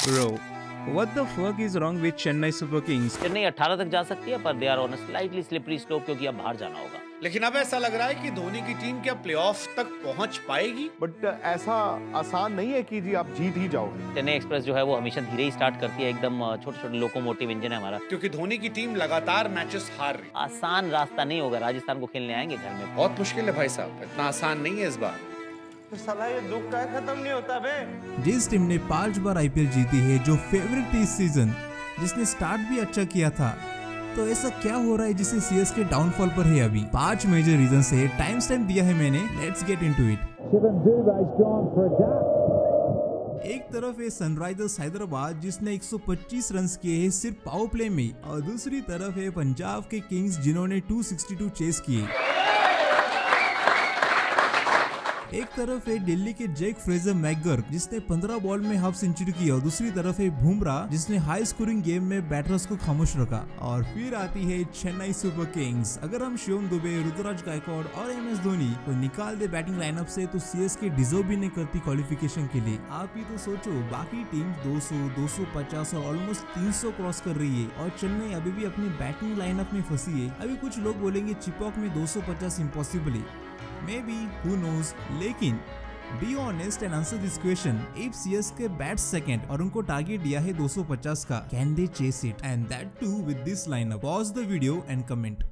Bro, what the fuck is wrong with Chennai Super Kings? Chennai 18 तक जा सकती है, पर they are on a slightly slippery slope क्योंकि अब बाहर जाना होगा। लेकिन अब ऐसा लग रहा है कि धोनी की टीम क्या प्लेऑफ्स तक पहुंच पाएगी? बट ऐसा आसान नहीं है कि जी आप जीत ही जाओगे। चेन्नई एक्सप्रेस जो है वो हमेशा धीरे ही स्टार्ट करती है, एकदम छोटे छोटे लोकोमोटिव इंजन है हमारा। क्योंकि धोनी की टीम लगातार मैचेस हार रही। आसान रास्ता नहीं होगा, राजस्थान को खेलने आएंगे घर में। बहुत मुश्किल है भाई साहब, इतना आसान नहीं है इस बार। तो साला ये दुख का खत्म नहीं होता बे। जिस टीम ने 5 बार आईपीएल जीती है, जो फेवरेट थी इस सीजन, जिसने स्टार्ट भी अच्छा किया था, तो ऐसा क्या हो रहा है जिससे सीएसके डाउनफॉल पर है अभी? 5 मेजर रीजन है, टाइम स्टैम्प दिया है मैंने, लेट्स गेट इनटू इट। एक तरफ है सनराइजर्स हैदराबाद जिसने 125 रन्स किए हैं सिर्फ पावर प्ले में, और दूसरी तरफ है पंजाब के किंग्स जिन्होंने 262 चेस किए। एक तरफ है दिल्ली के जैक फ्रेजर मैकगर जिसने 15 बॉल में हाफ सेंचुरी की, और दूसरी तरफ है बुमराह जिसने हाई स्कोरिंग गेम में बैटर्स को खामोश रखा। और फिर आती है चेन्नई सुपर किंग्स। अगर हम शिवम दुबे, ऋतुराज गायकवाड़ और एमएस धोनी को निकाल दे बैटिंग लाइनअप से, तो सीएसके डिजर्व भी नहीं करती क्वालिफिकेशन के लिए। आप ही तो सोचो, बाकी टीम 200, 250 और ऑलमोस्ट 300 क्रॉस कर रही है, और चेन्नई अभी भी अपनी बैटिंग लाइनअप में फंसी है। अभी कुछ लोग बोलेंगे चिपॉक में 250 इम्पॉसिबल है, maybe, who knows, लेकिन be honest and answer this question. If CSK bats second और उनको टारगेट दिया है 250 का, can they chase it? And that too with this lineup. Pause the video and comment.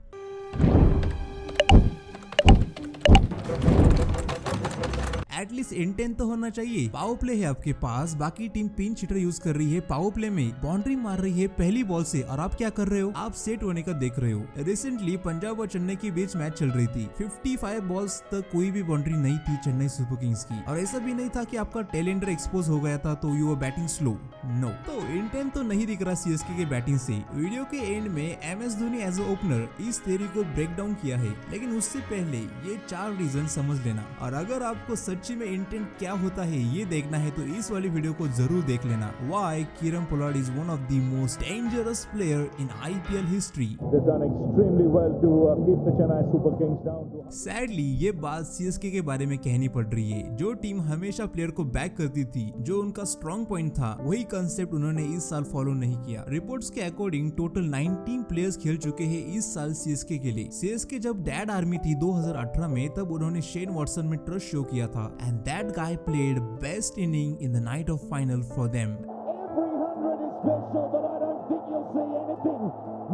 At least intent तो होना चाहिए। Power play है आपके पास, बाकी टीम पिन चिटर यूज कर रही है, पावर प्ले में बाउंड्री मार रही है पहली बॉल से, और आप क्या कर रहे हो? आप सेट होने का देख रहे हो। रिसेंटली पंजाब और चेन्नई के बीच मैच चल रही थी, 55 बॉल्स तक कोई भी बाउंड्री नहीं थी चेन्नई सुपर किंग्स की, और ऐसा भी नहीं था कि आपका टेलेंडर एक्सपोज हो गया था तो you are batting slow. No, तो इंटेंट तो नहीं दिख रहा सीएसके के बैटिंग से। वीडियो के एंड में MS Dhoni as a opener इस थ्योरी को ब्रेक डाउन किया है, लेकिन उससे पहले ये 4 रीजन समझ लेना, और अगर आपको सच्ची में इंटेंट क्या होता है ये देखना है तो इस वाली वीडियो को जरूर देख लेना। Why Kieron Pollard is one of the most dangerous player in IPL history. They've done extremely well to keep the Chennai Super Kings down to sadly ये बात सीएसके के बारे में कहनी पड़ रही है। जो टीम हमेशा प्लेयर को बैक करती थी, जो उनका स्ट्रॉन्ग पॉइंट था, वही कंसेप्ट उन्होंने इस साल फॉलो नहीं किया। रिपोर्ट्स के अकॉर्डिंग टोटल 19 प्लेयर्स खेल चुके हैं इस साल सीएसके के लिए। सीएसके जब डैड आर्मी थी 2018 में, तब उन्होंने शेन वॉटसन में ट्रस्ट शो किया था, and that guy played best inning in the night of final for them. Every 100 is special, but I don't think you'll see anything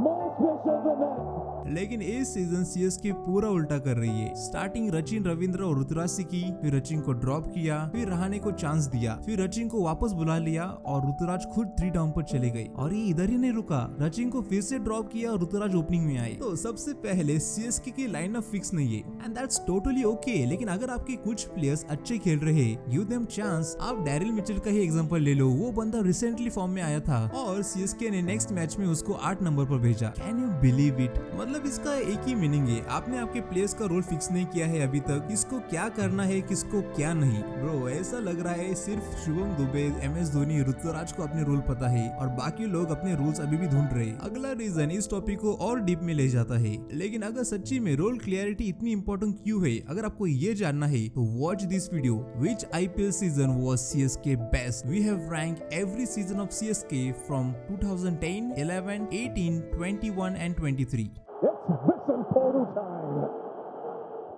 more special than that. लेकिन इस season CSK पूरा उल्टा कर रही है। Starting Rachin Ravindra और ऋतुराज से की, फिर रचिन को ड्रॉप किया, फिर रहाणे को चांस दिया, फिर रचिन को वापस बुला लिया, और ऋतुराज खुद 3 डाउन पर चले गए। और ये इधर ही नहीं रुका, रचिन को फिर से ड्रॉप किया और ऋतुराज ओपनिंग में आए। तो सबसे पहले सीएसके की लाइनअप फिक्स नहीं है, एंड दैट्स टोटली ओके। लेकिन अगर आपके कुछ प्लेयर्स अच्छे खेल रहे हैं, गिव देम चांस। आप डैरिल मिचेल का ही एग्जांपल ले लो, वो बंदा रिसेंटली फॉर्म में आया था, और सीएसके ने नेक्स्ट मैच में उसको 8 नंबर पर भेजा। Can you believe it? मतलब इसका एक ही मीनिंग है, आपने आपके प्लेयर्स का रोल फिक्स नहीं किया है अभी तक, किसको क्या करना है, किसको क्या नहीं। ब्रो, ऐसा लग रहा है सिर्फ शिवम दुबे, एमएस धोनी, ऋतुराज को अपने रोल पता है, और बाकी लोग अपने रूल्स अभी भी ढूंढ रहे हैं। अगला रीजन इस टॉपिक को और डीप में ले जाता है, लेकिन अगर सच्ची में रोल क्लियरिटी इतनी इंपॉर्टेंट क्यों है, अगर आपको ये जानना है तो watch this video. Which IPL season was CSK best? We have ranked every season of CSK from 2010, 11, 18, 21 and 23. It's whistle polo time.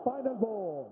Final ball.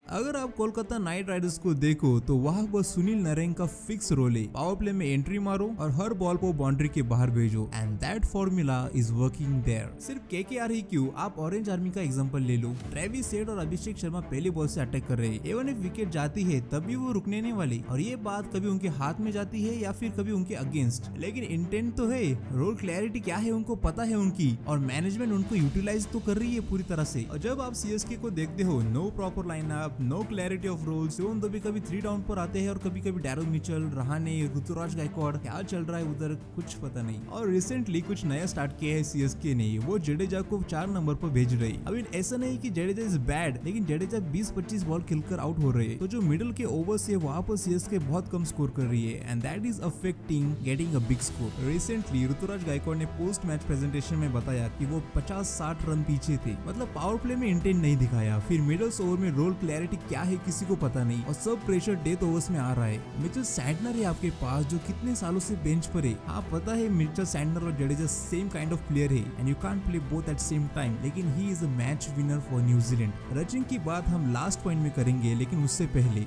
अगर आप कोलकाता नाइट राइडर्स को देखो तो वहाँ बस सुनील नरेन का फिक्स रोल है, पावर प्ले में एंट्री मारो और हर बॉल को बाउंड्री के बाहर भेजो, and that formula is working there. सिर्फ केकेआर ही क्यों, आप ऑरेंज आर्मी का एग्जांपल ले लो। ट्रेविस हेड और अभिषेक शर्मा पहले बॉल से अटैक कर रहे हैं, इवन इफ विकेट जाती है तब भी वो रुकने नहीं वाले, और ये बात कभी उनके हाथ में जाती है या फिर कभी उनके अगेंस्ट। लेकिन इंटेंट तो है, रोल क्लैरिटी क्या है उनको पता है उनकी, और मैनेजमेंट उनको यूटिलाइज तो कर रही है पूरी तरह से। और जब आप सीएसके को देखते हो, no proper lineup, no clarity of roles, Shivam Dube कभी 3 डाउन पर आते हैं और कभी कभी डैरिल मिचेल, रहाणे, ऋतुराज गायकवाड़, क्या चल रहा है उधर कुछ पता नहीं। और रिसेंटली कुछ नया स्टार्ट किया है सीएसके ने, वो जडेजा को 4 नंबर पर भेज रही। अभी ऐसा नहीं कि जडेजा इज बैड, लेकिन जडेजा 20-25 बॉल खेलकर आउट हो रहे हैं, तो जो मिडिल के ओवर्स है वहाँ पर सीएसके बहुत कम स्कोर कर रही है, and that is affecting getting a big score. Recently Ruturaj Gaikwad ने पोस्ट मैच प्रेजेंटेशन में बताया कि वो 50-60 रन पीछे थे, मतलब पावर प्ले में इंटेंट नहीं दिखाया। फिर मिडल्स ओवर में रोल क्लैरिटी रियलिटी क्या है किसी को पता नहीं और सब प्रेशर डेथ ओवर्स में आ रहा है। मिचेल सैंटनर है आपके पास जो कितने सालों से बेंच पर है। हाँ पता है मिचेल सैंटनर और Jadeja same kind of player है and you can't play both at same time, लेकिन he is a match winner for New Zealand. Rachin की बात हम लास्ट पॉइंट में करेंगे, लेकिन उससे पहले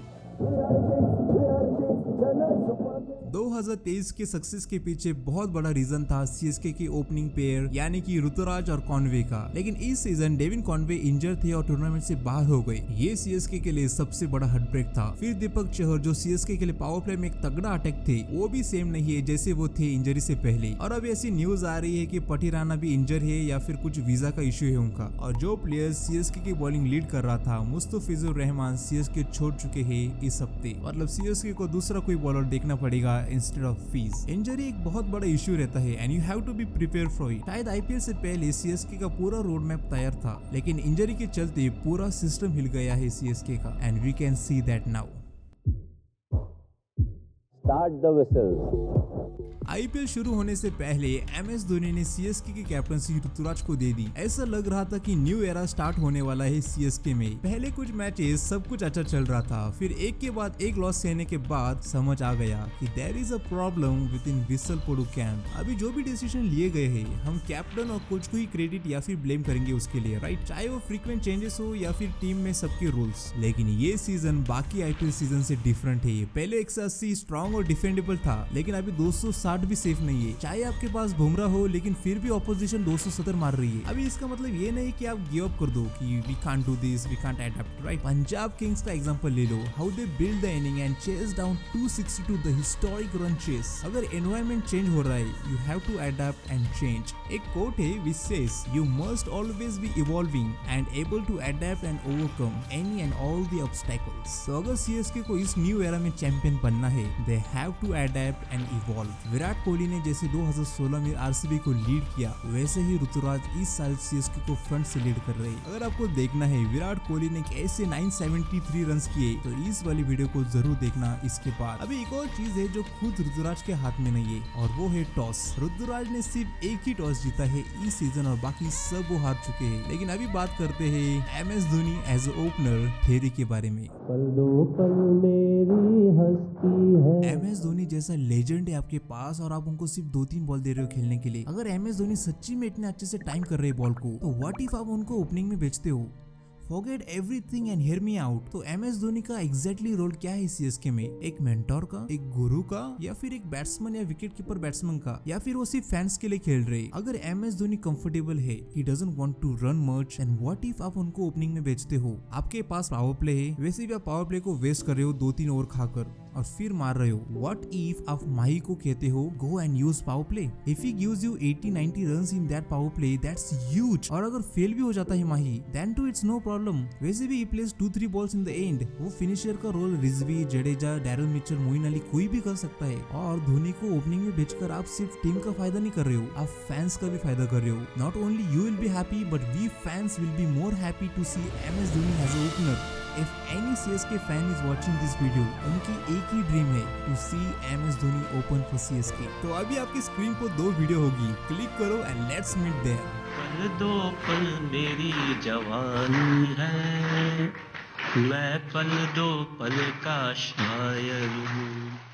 2023 के सक्सेस के पीछे बहुत बड़ा रीजन था सीएसके की ओपनिंग पेयर यानी कि ऋतुराज और कॉनवे का, लेकिन इस सीजन डेविन कॉनवे इंजर थे और टूर्नामेंट से बाहर हो गए। ये सीएसके के लिए सबसे बड़ा हार्ट ब्रेक था। फिर दीपक चहर जो सीएसके के लिए पावर प्ले में एक तगड़ा अटैक थे, वो भी सेम नहीं है जैसे वो थे इंजरी से पहले। और अब ऐसी न्यूज आ रही है कि पटिराना भी इंजर है या फिर कुछ वीजा का इश्यू है उनका। और जो प्लेयर सीएसके की बॉलिंग लीड कर रहा था मुस्तफिजुर रहमान सीएसके छोड़ चुके हैं इस हफ्ते। मतलब सीएसके को दूसरा कोई बॉलर देखना पड़ेगा इंस्टेड ऑफ फीस। इंजरी एक बहुत बड़ा इश्यू रहता है and you have to be prepare for it. शायद आईपीएल से पहले सीएसके का पूरा रोड मैप तैयार था, लेकिन इंजरी के चलते पूरा सिस्टम हिल गया है सीएसके का and we can see that now. Start the whistles. IPL शुरू होने से पहले एमएस धोनी ने सीएसके की कैप्टनसी ऋतुराज को दे दी। ऐसा लग रहा था कि न्यू एरा स्टार्ट होने वाला है सीएसके में। पहले कुछ मैचेस सब कुछ अच्छा चल रहा था, फिर एक के बाद एक लॉस सहने के बाद समझ आ गया कि there is a problem within whistle Podu camp. अभी जो भी डिसीजन लिए गए हैं हम कैप्टन और कोच को ही क्रेडिट या फिर ब्लेम करेंगे उसके लिए, राइट? चाहे वो फ्रीक्वेंट चेंजेस हो या फिर टीम में सबके रूल्स। लेकिन ये सीजन बाकी आईपीएल सीजन से डिफरेंट है। पहले 180 स्ट्रॉन्ग और डिफेंडेबल था, लेकिन अभी 260 भी सेफ नहीं है। चाहे आपके पास बुमराह हो, लेकिन फिर भी ऑपोजिशन 270 मार रही है। अभी इसका मतलब ये नहीं कि आप गिव अप कर दो कि we can't do this, we can't adapt, right? Punjab Kings का एग्जांपल ले लो, how they build the inning and chase down 262 the historic run chase. अगर एनवायरनमेंट चेंज हो रहा है, you have to adapt and change. एक कोट है which says you must always be evolving and able to adapt and overcome any and all the obstacles. तो अगर CSK को इस न्यू एरा में चैंपियन बनना है, they have to adapt and evolve. Virat Kohli ने जैसे 2016 में आरसीबी को लीड किया, वैसे ही ऋतुराज इस साल सीएसके को फ्रंट से लीड कर रहे हैं। अगर आपको देखना है विराट कोहली ने कैसे 973 रन किए, तो इस वाली वीडियो को जरूर देखना इसके बाद। अभी एक और चीज है जो खुद ऋतुराज के हाथ में नहीं है, और वो है टॉस। ऋतुराज ने सिर्फ एक ही टॉस जीता है इस सीजन और बाकी सब वो हार चुके हैं। लेकिन अभी बात करते हैं MS Dhoni as opener theory के बारे में। पल दो पल मेरी हस्ती है। एमएस धोनी जैसा लेजेंड है आपके पास और आप उनको सिर्फ 2-3 बॉल दे रहे हो खेलने के लिए। अगर एमएस धोनी सच्ची में इतने अच्छे से टाइम कर रहे हैं बॉल को, तो व्हाट इफ आप उनको ओपनिंग में बेचते हो? Forget everything and hear me out। तो एमएस धोनी का एग्जैक्टली रोल क्या है सीएसके में? एक मेंटोर का, एक गुरु का, या फिर एक बैट्समैन या विकेट कीपर बैट्समैन का, या फिर वो सिर्फ फैंस के लिए खेल रहे? अगर एमएस धोनी कंफर्टेबल है, he doesn't want to run much, and what if आप उनको ओपनिंग में बेचते हो? आपके पास पावर प्ले है, वैसे भी आप पावर प्ले को वेस्ट कर रहे हो 2-3 ओवर खाकर और फिर मार रहे हो। What if आप माही को कहते हो go and use power play? If he gives you 80-90 runs in that power play, that's huge। और अगर फेल भी हो जाता है माही, then too it's no problem। वैसे भी he plays 2-3 balls in the end। वो फिनिशर का role Rizvi, Jadeja, Daryl Mitchell, Moeen Ali कोई भी कर सकता है। और धोनी को ओपनिंग में भेजकर आप सिर्फ टीम का फायदा नहीं कर रहे हो, आप फैंस का भी फायदा कर रहे हो। Not only you will be happy, but we fans will be more happy to see MS Dhoni as an opener। If any CSK fan is watching this video, उनकी एक ही ड्रीम है to see MS Dhoni open for CSK। तो अभी आपकी screen पर 2 video होगी, click करो and let's meet there। पल दो पल मेरी जवानी है, मैं पल दो पल का शायर हूँ।